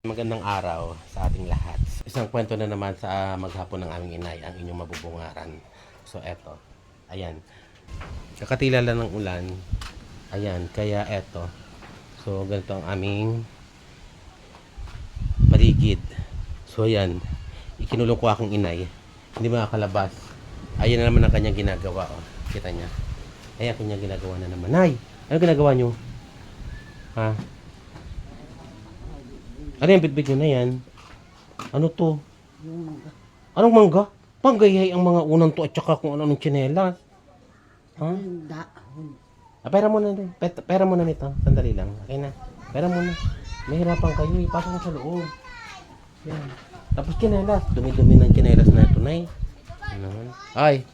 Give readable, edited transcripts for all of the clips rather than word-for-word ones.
Magandang araw sa ating lahat. Isang kwento na naman sa maghapon ng aming inay, ang inyong mabubungaran. So eto, ayan. Kakatila lang ng ulan. Ayan, kaya eto. So ganito ang aming paligid. So ayan, ikinulong ko akong inay. Hindi makakalabas. Ayan na naman ang kanyang ginagawa. Oh. Kita niya. Ayan, kanyang ginagawa na naman. Nay, ano ginagawa niyo? Ha? Ano yung bitbit nyo na yan? Ano to? Yung mangga. Anong mangga? Panggayay ang mga unang to at saka kung ano ng tsinelas. Ha? Yung dahon. Pera mo na rin. Pera mo na nito. Sandali lang. Okay na. Pera mo na. Mahirapan kayo. Ipasok mo sa loob. Yan. Tapos tsinelas. Dumi-dumi ng tsinelas na ito, Nay. Ano naman? Ay!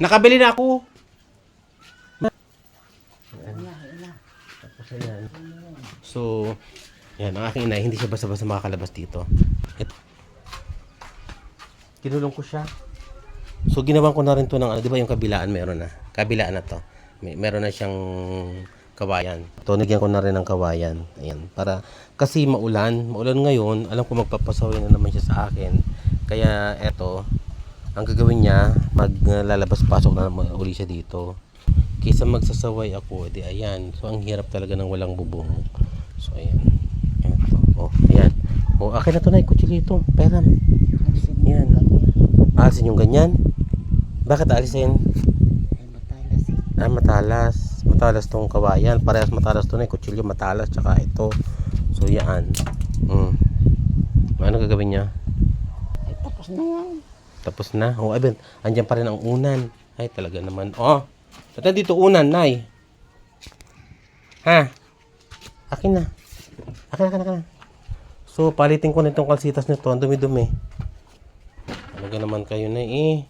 Nakabili na ako! Yan. Tapos ayan. So, yan, ang aking inay, hindi siya basta-basta makakalabas dito. Ito. Kinulong ko siya. So, ginawan ko na rin to ng, di ba yung kabilaan meron na? Kabilaan na to. Meron na siyang kawayan. Ito, nagyan ko na rin ng kawayan. Ayan, para, kasi maulan ngayon, alam ko magpapasaway na naman siya sa akin. Kaya, eto, ang gagawin niya, maglalabas-pasok na naman uli siya dito. Kaysa magsasaway ako, di ayan. So, ang hirap talaga ng walang bubong. So, ayan. Ito. Oh, ayan. Oh, akin na to na, kutsilito. Pera. Ayan. Alisin yung ganyan. Bakit alisin? Ay, matalas eh. Ah, matalas. Matalas tong kawayan. Parehas matalas to na, kutsilyo matalas. Tsaka ito. So, yan. Ano gagawin niya? Ay, tapos na yan. Tapos na. Oh, ayun. Andyan pa rin ang unan. Ay, talaga naman. Oh. Ba't dito unan, Nay? Ha? Akin na. Akin. So, palitin ko na itong kalsitas nito. Ang dumi-dumi. Talaga naman kayo na eh.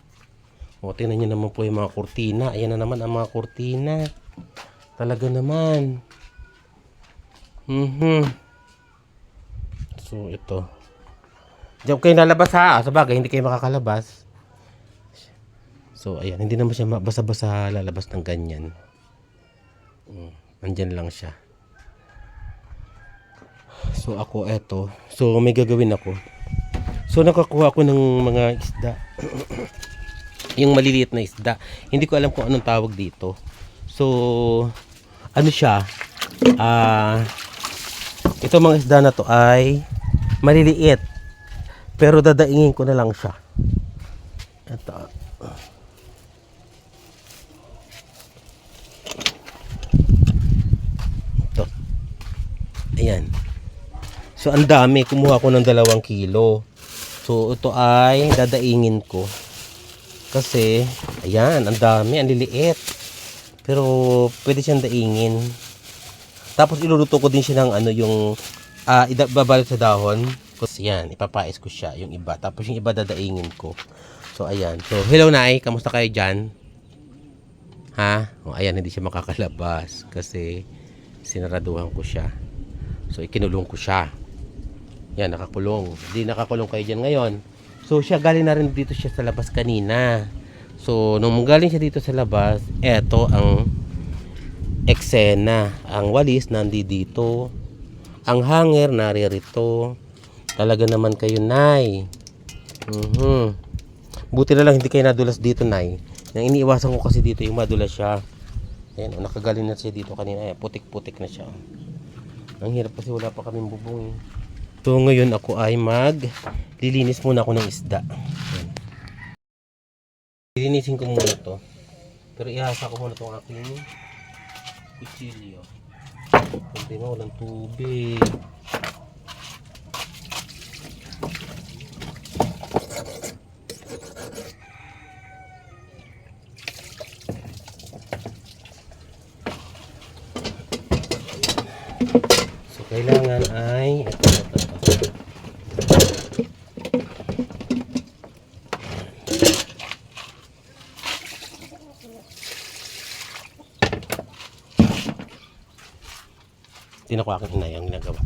O, tingnan nyo naman po yung mga kurtina. Ayan na naman ang mga kurtina. Talaga naman. So, ito. Diyan kayo lalabas ha. Sa bagay, hindi kayo makakalabas. So, ayan. Hindi naman siya basa-basa lalabas ng ganyan. Andyan lang siya. So, ako eto. So, may gagawin ako. So, nakakuha ako ng mga isda. Yung maliliit na isda. Hindi ko alam kung anong tawag dito. So, ano siya? Ito mga isda na to ay maliliit. Pero dadaingin ko na lang siya. Ito. Ayan. So, ang dami. Kumuha ko ng 2 kilo. So, ito ay dadaingin ko. Kasi, ayan, ang dami. Ang liliit. Pero, pwede siyang daingin. Tapos, iluluto ko din siya ng ano, yung babalot sa dahon. Kasi, yan, ipapais ko siya, yung iba. Tapos, yung iba dadaingin ko. So, ayan. So, hello, Nay. Kamusta kayo dyan? Ha? O, ayan, hindi siya makakalabas. Kasi, sinaraduhan ko siya. So, ikinulong ko siya. Yan, nakakulong. Hindi nakakulong kayo dyan ngayon. So, siya galing na rin dito siya sa labas kanina. So, nung galing siya dito sa labas, eto ang eksena. Ang walis nandito. Ang hanger naririto. Talaga naman kayo, Nay. Buti na lang hindi kayo nadulas dito, Nay. Nang iniiwasan ko kasi dito yung madulas siya. Ayan, nakagaling na siya dito kanina. Ayan, putik-putik na siya. Ang hirap kasi wala pa kaming bubong eh. So ngayon ako ay lilinis muna ako ng isda. Ayan. Lilinisin ko muna to. Pero ihasa ko muna itong aking kutsilyo. Hindi na walang tubig. Kailangan ay ito. Tinako aking inay ang ginagawa.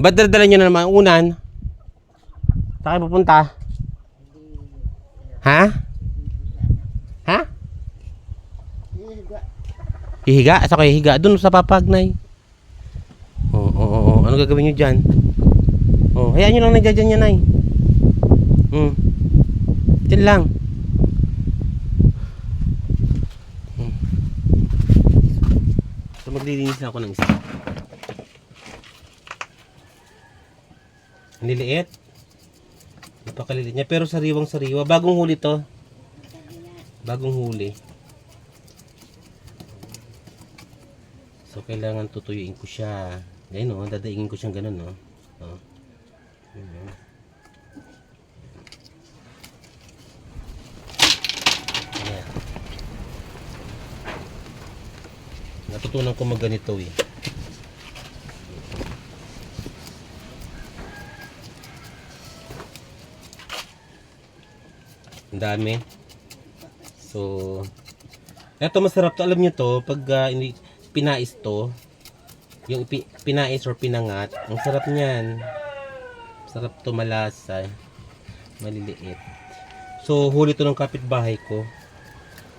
Ba't dala nyo na naman unan? Saan kayo pupunta? Ha? Ha? Hihiga? Asa kayo hihiga? Doon sa papagnay. Oo. Ano gagawin nyo dyan? Oh, hayaan nyo lang nagdyan yan ay. Dyan lang. So maglilinis na ako ng isa. Ang liliit. Napakalilit niya pero sariwang sariwa. Bagong huli to. Bagong huli. So kailangan tutuyuin ko siya. Ayun o, dadaingin ko siyang ganun o. Ayan. Natutunan ko magganito eh. Ang dami. So, eto masarap to. Alam nyo to, pag pinais to, yung pinais or pinangat, ang sarap niyan. Sarap to, malasa. Maliliit. So, huli to ng kapitbahay ko.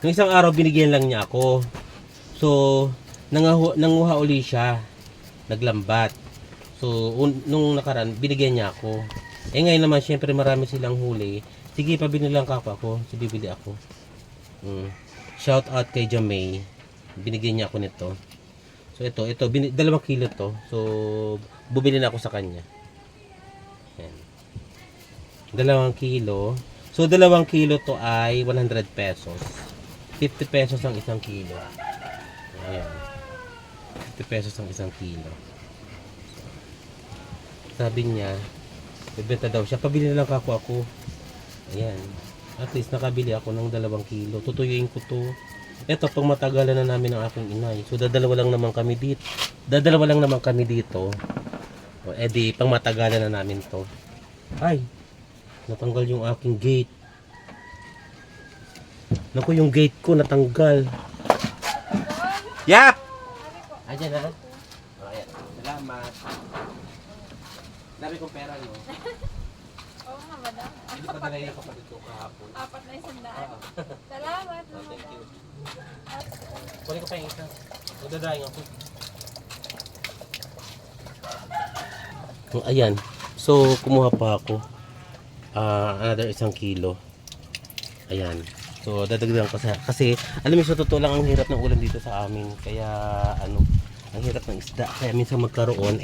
Nung isang araw, binigyan lang niya ako. So, nanguha uli siya. Naglambat. So, nung nakaraan, binigyan niya ako. Eh ngayon naman, syempre marami silang huli. Sige, pabili lang ako. So, bibili ako. Shout out kay Jamay. Binigyan niya ako nito. So, ito 2 kilo to. So, bumili na ako sa kanya. Ayan. 2 kilo. So, 2 kilo to ay 100 pesos. 50 pesos ang 1 kilo. Ayan. 50 pesos ang 1 kilo. Sabi niya, bibenta daw siya. Pabili na lang ako. Ayan. At least nakabili ako ng 2 kilo. Tutuyuin ko to. Ito, pang matagalan na namin ang aking inay. So, dadalawa lang naman kami dito. O, edi, pang matagalan na namin to. Ay, natanggal yung aking gate. Naku, yung gate ko natanggal. Yap! Ayan na. O, ayan. Salamat. Dami kong pera, no? Oo nga, madam. Hindi pa dala yung kapatid ko kahapon. 4 na 100. Salamat. Oh, thank you. Kunin ko pa yung isa. Magdadayang ako. Ayan. So, kumuha pa ako. Another 1 kilo. Ayan. So, dadagdagan ko sa... Kasi, alam mo, sa totoo lang ang hirap ng ulam dito sa amin. Kaya, ang hirap ng isda. Kaya minsan magkaroon,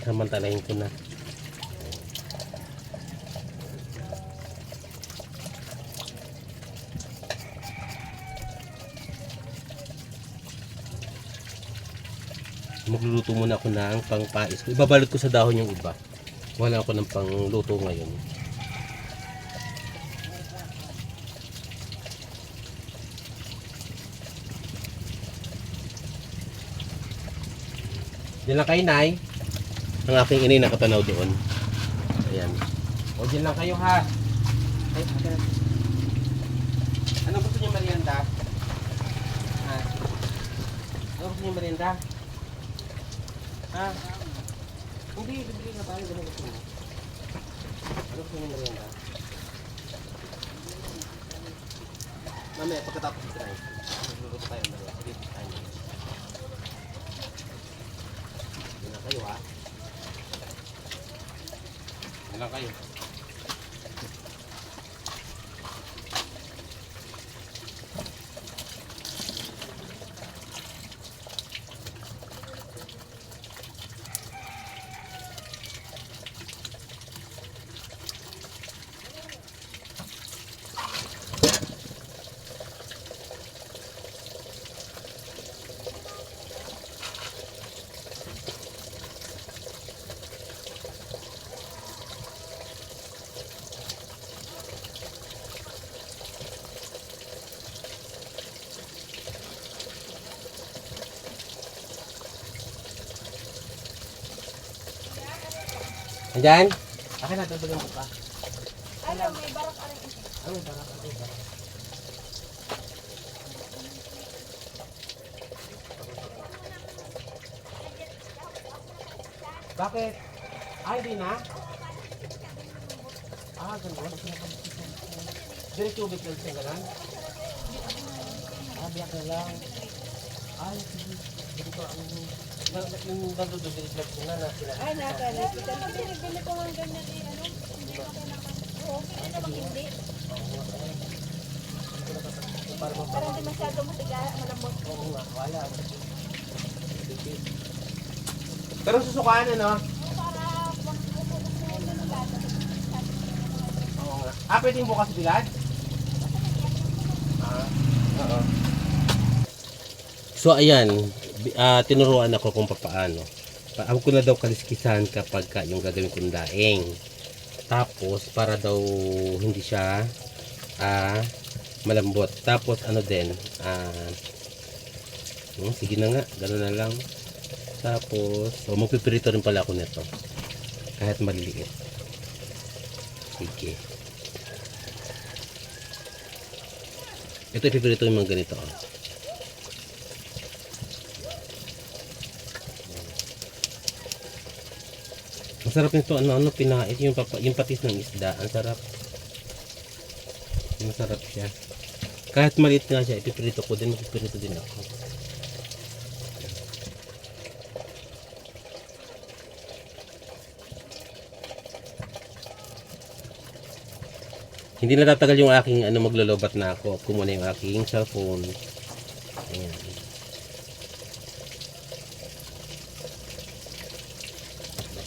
samantalahin ko na. Magluluto muna ako ng pangpais ko. Ibabalot ko sa dahon yung iba. Wala ako ng pangluto ngayon. Diyan lang kayo, Nay. Ang aking inay nakatanaw doon. Ayan. O, diyan lang kayo, ha. Ay, ano gusto niyo merienda? Ha? Ano gusto niyo merienda? Ha? Hindi, bibili na tayo. Ganun gusto mo. Ano gusto niyo merienda? Mamaya, pagkatapos ito tayo. Magluluto tayo ng merienda. Sige, tayo. Yan lang kayo, ha? Yan lang kayo. Andyan? Akin na, tutuloy mo pa. Alam, may barak aring isa. Ano, barak? Bakit? Ay, di na? Ganun. Diyan tubig lang siya, ganun? Biyak na lang. Ay, sige. Dito, Yung nandudugil lang ko na natin. Ay, nakalas. Kasi nagbili ko ng ganyan eh, ano? Hindi ko kailangan. Oo, pwede namang hindi. Para hindi masyado matiga, malambot. Oo nga, wala. Pero susukaan ano? Para mapupunos na yung ganun. Oo nga. Ah, pwede yung bukas bilad? Ah, oo. So ayan, tinuruan ako kung paano. Paano ko na daw kaliskisan kapag yung gagawin kong daing. Tapos para daw hindi siya malambot. Tapos ano din, sige na nga, gano'n na lang. Tapos, magpipirito rin pala ako nito. Kahit maliliit. Sige. Ito ipipirito yung mga ganito. Oh. Masarap nito, ano, pinait, yung patis ng isda. Ang sarap. Masarap siya. Kahit maliit nga siya, ipipirito ko din, magpipirito din ako. Hindi na tatagal yung aking maglolobat na ako. Kumuna yung aking cellphone. Ayan.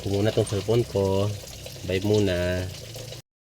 Kumuna tong cellphone ko. Bye muna.